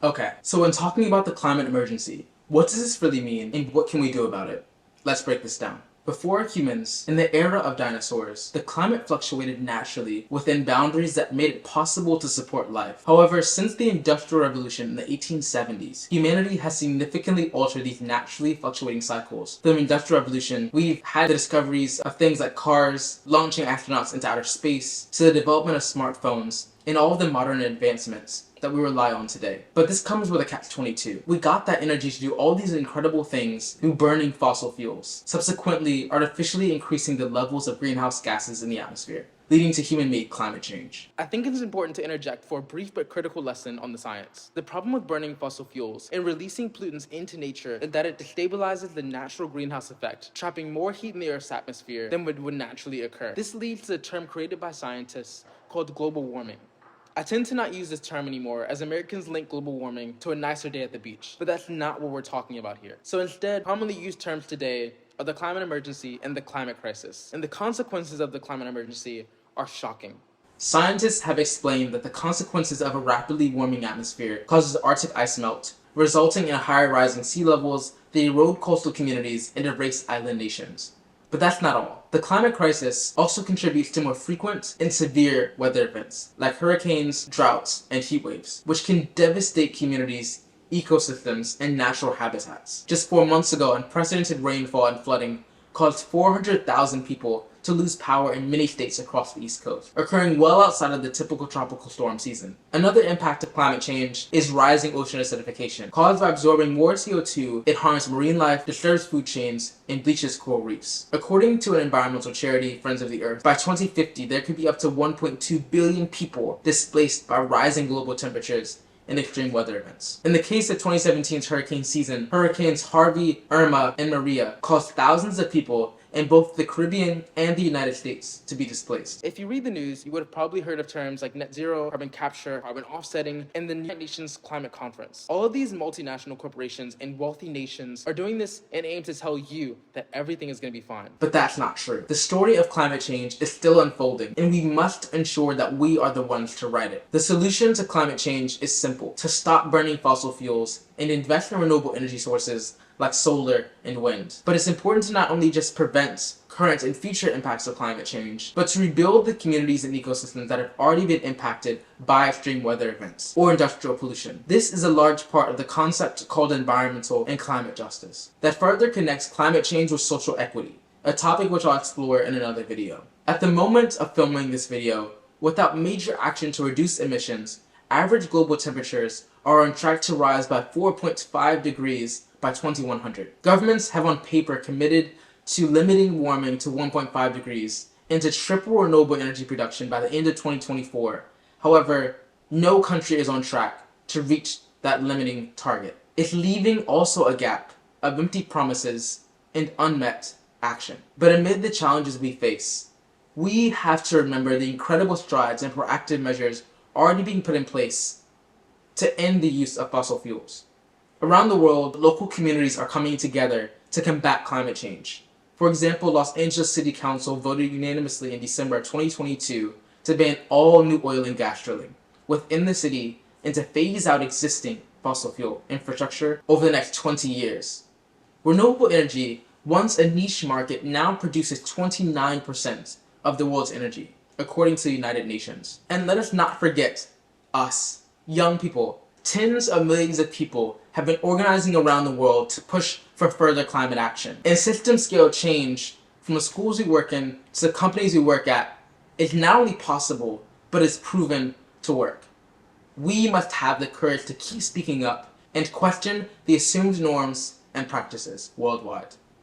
Okay, so when talking about the climate emergency, what does this really mean and what can we do about it? Let's break this down. Before humans, in the era of dinosaurs, the climate fluctuated naturally within boundaries that made it possible to support life. However, since the Industrial Revolution in the 1870s, humanity has significantly altered these naturally fluctuating cycles. Through the Industrial Revolution, we've had the discoveries of things like cars, launching astronauts into outer space, to the development of smartphones, and all of the modern advancements that we rely on today. But this comes with a catch-22. We got that energy to do all these incredible things through burning fossil fuels, subsequently artificially increasing the levels of greenhouse gases in the atmosphere, leading to human-made climate change. I think it is important to interject for a brief but critical lesson on the science. The problem with burning fossil fuels and releasing pollutants into nature is that it destabilizes the natural greenhouse effect, trapping more heat in the Earth's atmosphere than would naturally occur. This leads to a term created by scientists called global warming. I tend to not use this term anymore as Americans link global warming to a nicer day at the beach, but that's not what we're talking about here. So instead, commonly used terms today are the climate emergency and the climate crisis. And the consequences of the climate emergency are shocking. Scientists have explained that the consequences of a rapidly warming atmosphere causes Arctic ice melt, resulting in higher rising sea levels that erode coastal communities and erase island nations. But that's not all. The climate crisis also contributes to more frequent and severe weather events, like hurricanes, droughts, and heat waves, which can devastate communities, ecosystems, and natural habitats. Just 4 months ago, unprecedented rainfall and flooding caused 400,000 people to lose power in many states across the East Coast, occurring well outside of the typical tropical storm season. Another impact of climate change is rising ocean acidification. Caused by absorbing more CO2, it harms marine life, disturbs food chains, and bleaches coral reefs. According to an environmental charity, Friends of the Earth, by 2050 there could be up to 1.2 billion people displaced by rising global temperatures and extreme weather events. In the case of 2017's hurricane season, Hurricanes Harvey, Irma, and Maria caused thousands of people in both the Caribbean and the United States to be displaced. If you read the news, you would have probably heard of terms like net zero, carbon capture, carbon offsetting, and the United Nations Climate Conference. All of these multinational corporations and wealthy nations are doing this in aim to tell you that everything is going to be fine. But that's not true. The story of climate change is still unfolding, and we must ensure that we are the ones to write it. The solution to climate change is simple: to stop burning fossil fuels and invest in renewable energy sources like solar and wind. But it's important to not only just prevent current and future impacts of climate change, but to rebuild the communities and ecosystems that have already been impacted by extreme weather events or industrial pollution. This is a large part of the concept called environmental and climate justice that further connects climate change with social equity, a topic which I'll explore in another video. At the moment of filming this video, without major action to reduce emissions, average global temperatures are on track to rise by 4.5 degrees by 2100. Governments have on paper committed to limiting warming to 1.5 degrees and to triple renewable energy production by the end of 2024. However, no country is on track to reach that limiting target. It's leaving also a gap of empty promises and unmet action. But amid the challenges we face, we have to remember the incredible strides and proactive measures already being put in place to end the use of fossil fuels. Around the world, local communities are coming together to combat climate change. For example, Los Angeles City Council voted unanimously in December 2022 to ban all new oil and gas drilling within the city and to phase out existing fossil fuel infrastructure over the next 20 years. Renewable energy, once a niche market, now produces 29% of the world's energy, according to the United Nations. And let us not forget us, young people. Tens of millions of people have been organizing around the world to push for further climate action. And system scale change from the schools we work in to the companies we work at is not only possible, but is proven to work. We must have the courage to keep speaking up and question the assumed norms and practices worldwide.